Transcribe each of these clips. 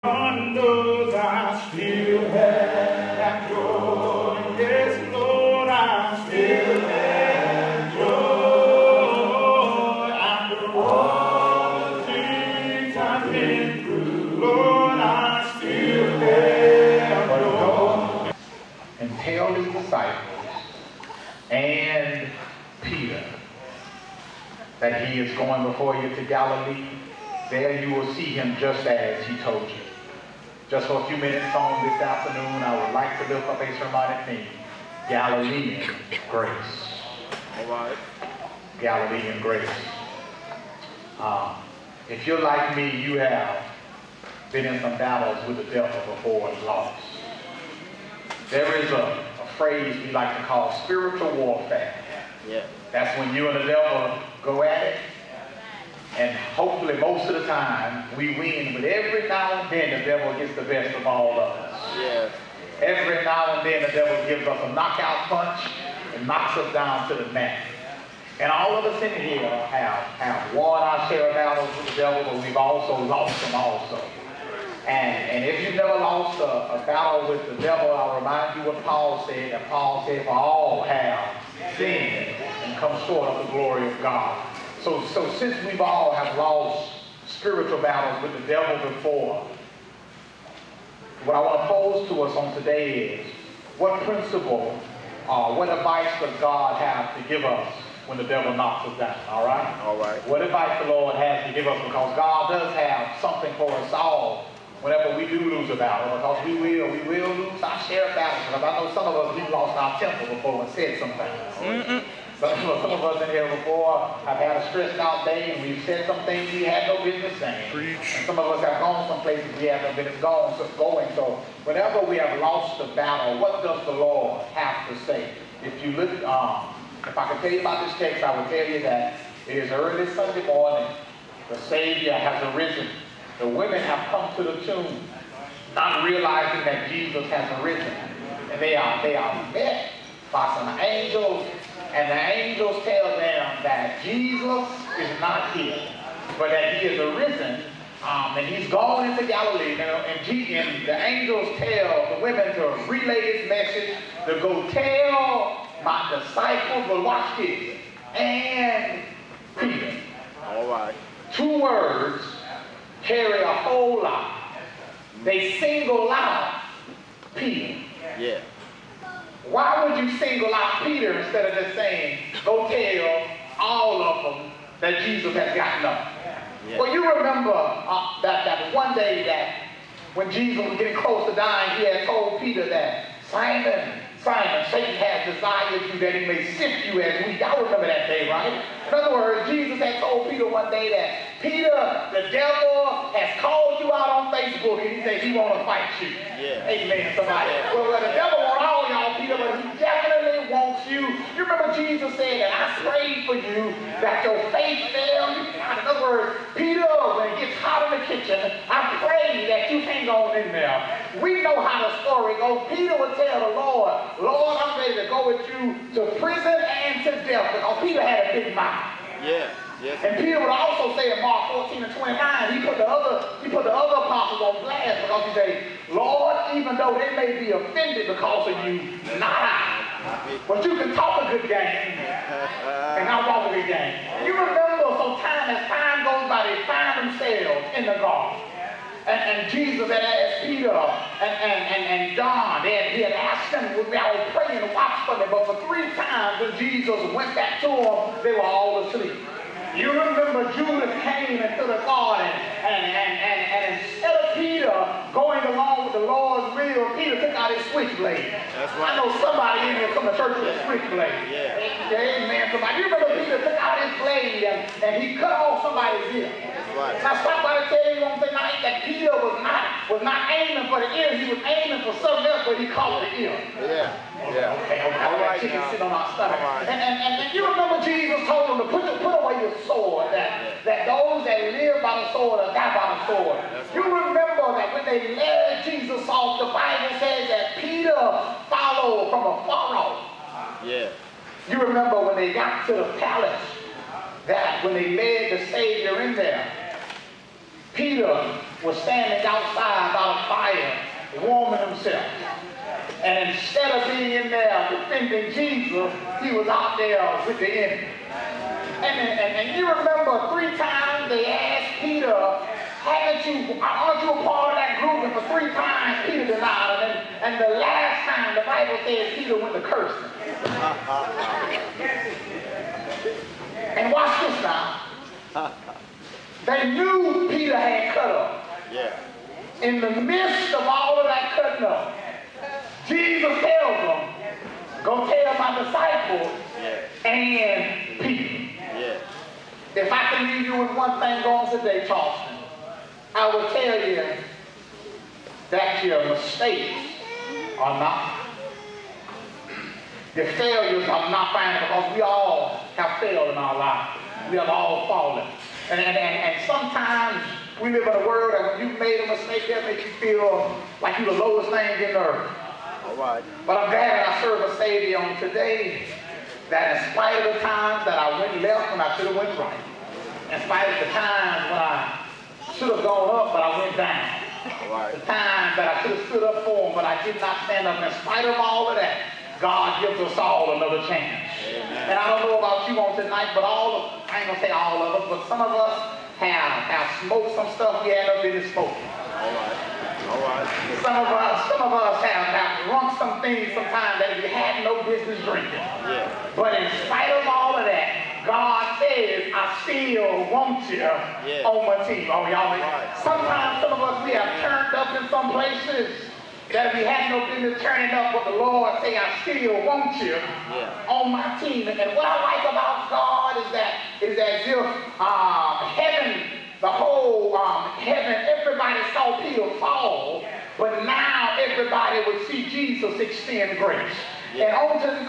God knows I still have joy. Yes, Lord, I still have joy. After all the things I've been through, Lord, I still have joy. And tell his disciples and Peter that he is going before you to Galilee. There you will see him just as he told you. Just for a few minutes on this afternoon, I would like to lift up a sermonic theme, Galilean grace. All right. Galilean grace. If you're like me, you have been in some battles with the devil before and lost. There is a phrase we like to call spiritual warfare. Yeah. That's when you and the devil go at it. And hopefully most of the time we win, but every now and then the devil gets the best of all of us. Yeah. Every now and then the devil gives us a knockout punch and knocks us down to the mat. And all of us in here have won our share of battles with the devil, but we've also lost them also. And if you've never lost a battle with the devil, I'll remind you what Paul said. And Paul said, for all have sinned and come short of the glory of God. So since we've all have lost spiritual battles with the devil before, what I want to pose to us on today is, what principle, what advice does God have to give us when the devil knocks us down, all right? All right. What advice the Lord has to give us, because God does have something for us all whenever we do lose a battle, because we will lose our share of battles, because I know some of us, we've lost our temper before and said some things. Some of us in here before have had a stressed out day and we've said some things we had no business saying. Preach. And some of us have gone some places we haven't been going. So whenever we have lost the battle, what does the Lord have to say? If you look, if I could tell you about this text, I would tell you that it is early Sunday morning. The Savior has arisen. The women have come to the tomb, not realizing that Jesus has arisen. And they are met by some angels. And the angels tell them that Jesus is not here, but that he is arisen, and he's gone into Galilee. And the angels tell the women to relay his message, to go tell my disciples, but watch this, and Peter. All right. Two words carry a whole lot. They single out Peter. Yeah. Why would you single out Peter instead of just saying, go tell all of them that Jesus has gotten up? Yeah. Well, you remember that one day that when Jesus was getting close to dying, he had told Peter that, Simon, Satan has desired you that he may sift you as wheat. Y'all remember that day, right? In other words, Jesus had told Peter one day that, Peter, the devil has called you out on Facebook and he said he want to fight you. Yeah. Amen, somebody. Well, the devil wants all y'all, Peter, but he definitely wants you. You remember Jesus said that I prayed for you that your faith fail you. In other words, Peter, when it gets hot in the kitchen, I pray that you hang on in there. We know how the story goes. Peter would tell the Lord, I'm ready to go with you to prison and to death, because Peter had a big mouth. Yeah. Yes. And Peter would also say in Mark 14 and 29, he put the other apostles on blast, because he said, Lord, even though they may be offended because of you, not I. But you can talk a good game and I walk a good game. You remember, so as time goes by, they find themselves in the garden. And Jesus had asked Peter and John, he had asked them, they all praying and watch for them, but for 3 times when Jesus went back to them, they were all asleep. You remember Judas came into the garden, and instead of Peter going along with the Lord's will, Peter took out his switchblade. That's right. I know somebody in here come to church with a switchblade. Yeah. Amen. Somebody. You remember Peter took out his blade and he cut off somebody's ear. That's right. Now somebody tell you on tonight that Peter was not aiming for the ear, he was aiming for something else, but he caught the ear. Yeah. Yeah. Okay. All right. Chicken sit on our stomach. All right. And you remember Jesus told them to put away your sword, that those that live by the sword will die by the sword. You remember that when they led Jesus off, the Bible says that Peter followed from afar off. Yeah. You remember when they got to the palace, that when they led the Savior in there, Peter was standing outside by warming himself. And instead of being in there defending Jesus, he was out there with the enemy. And you remember 3 times they asked Peter, aren't you a part of that group? And for 3 times Peter denied him. And the last time the Bible says Peter went to cursing. And watch this now. They knew Peter had cut up. Yeah. In the midst of all of that cutting up, Jesus tells them, go tell my disciples and Peter. Yeah. If I can leave you with one thing going today, Charleston, I will tell you that your mistakes are not. Your failures are not final, because we all have failed in our lives. We have all fallen. And sometimes we live in a world that when you've made a mistake, that makes you feel like you're the lowest thing in earth. All right. But I'm glad that I serve a Savior on today, that in spite of the times that I went left when I should have went right, in spite of the times when I should have gone up but I went down, Right. the times that I could have stood up for him but I did not stand up, in spite of all of that, God gives us all another chance. Amen. And I don't know about you on tonight, but I ain't gonna say all of us, but some of us have smoked some stuff we had up in the smoking. All right. All right. Some of us have drunk some things sometimes that we had no business drinking. Yeah. But in spite of all of that, God says, I still want you on my team. Oh, y'all. Right. Sometimes some of us, we have turned up in some places that we had no business turning up, but the Lord say, I still want you on my team. And what I like about God is that it's as if heaven, the whole heaven, everybody saw Peter fall, but now everybody would see Jesus extend grace. And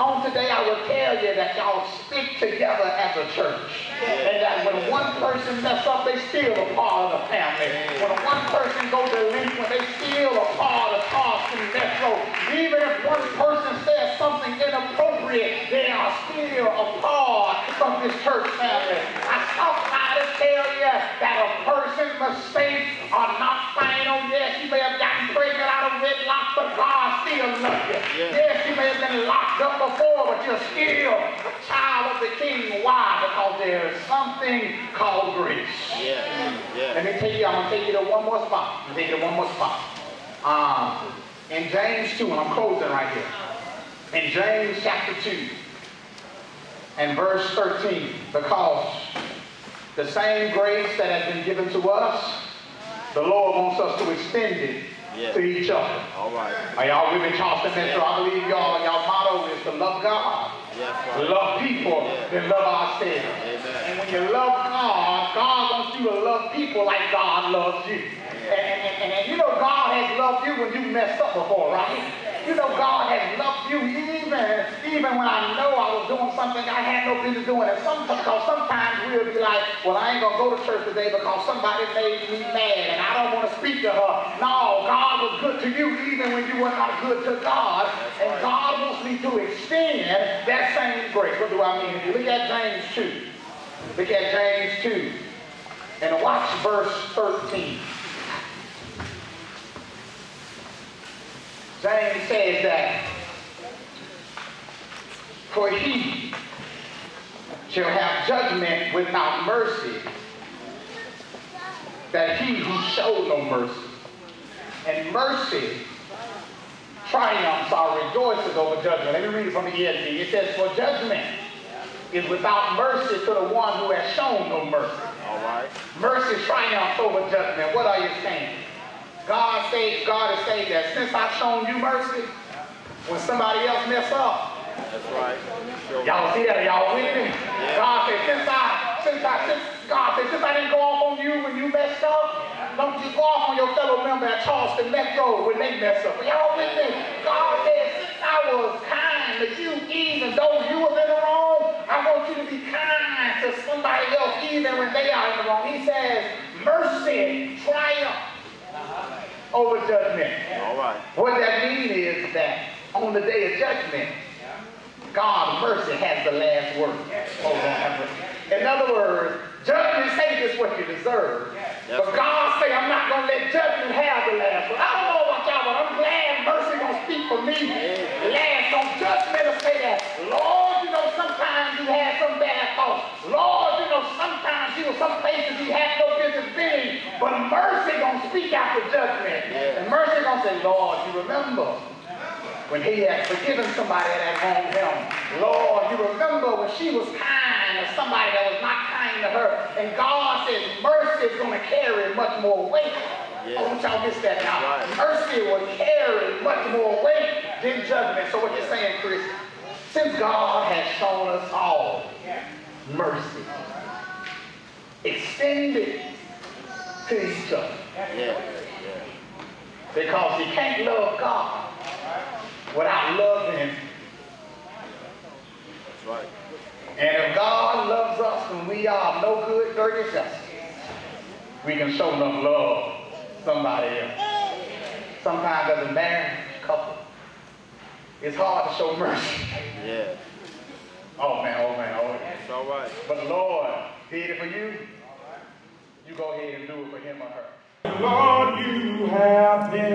on today, I will tell you that y'all stick together as a church. And that when one person mess up, they still a part of the family. When one person goes delinquent, they still a part of Charleston Metro. Even if one person says something inappropriate, they are still a part of this church family. I stop by to tell you that a person's mistakes are not final. Yes, you may have gotten pregnant out of wedlock, but God still loves you. Yes, you may have been locked up before, but you're still a child of the King. Why? Because there's something called grace. Let me take you, I'm going to take you to one more spot. In James 2, and I'm closing right here. In James chapter 2 and verse 13, because the same grace that has been given to us, the Lord wants us to extend it to each other. All right. Are y'all with me, Charleston Metro? I believe y'all motto is to love God, love people, then love ourselves. And when you love God, God wants you to love people like God loves you. And you know God has loved you when you messed up before, right? You know God has loved you even when I know I was doing something I had no business doing. And because sometimes we'll be like, well, I ain't going to go to church today because somebody made me mad and I don't want to speak to her. No, God was good to you even when you were not good to God. And God wants me to extend that same grace. What do I mean? If you look at James 2, and watch verse 13. James says that, for he shall have judgment without mercy, that he who showed no mercy. And mercy triumphs or rejoices over judgment. Let me read it from the ESV. It says, for judgment is without mercy to the one who has shown no mercy. All right. Mercy triumphs over judgment. What are you saying? God is saying that since I've shown you mercy, when somebody else mess up, That's right. y'all see that? Are y'all with me? God said, since I didn't go off on you when you messed up, don't you go off on your fellow member at Charleston Metro when they mess up. Are y'all with me? God said, since I was kind to you, even though you was in the wrong, I want you to be kind to somebody else even when they are in the wrong. He says, mercy triumphs over judgment. All right. What that means is that on the day of judgment, God's mercy has the last word. In other words, judgment say this what you deserve. But God say, I'm not going to let judgment have the last word. I don't know about y'all, but I'm places he had no business being, but mercy gonna speak out the judgment. And mercy gonna say, Lord, you remember when he had forgiven somebody that had wronged him. Lord, you remember when she was kind to somebody that was not kind to her. And God says mercy is going to carry much more weight. I don't want y'all miss that now. Right. Mercy will carry much more weight than judgment. So what you're saying, Chris, since God has shown us all mercy, extend it to each other. Because you can't love God without loving him. That's right. And if God loves us when we are no good, dirty vessels, we can show enough love to somebody else. Sometimes as a married couple, it's hard to show mercy. Yeah. Oh man. It's all right. But the Lord did it for you. You go ahead and do it for him or her. Lord, you have been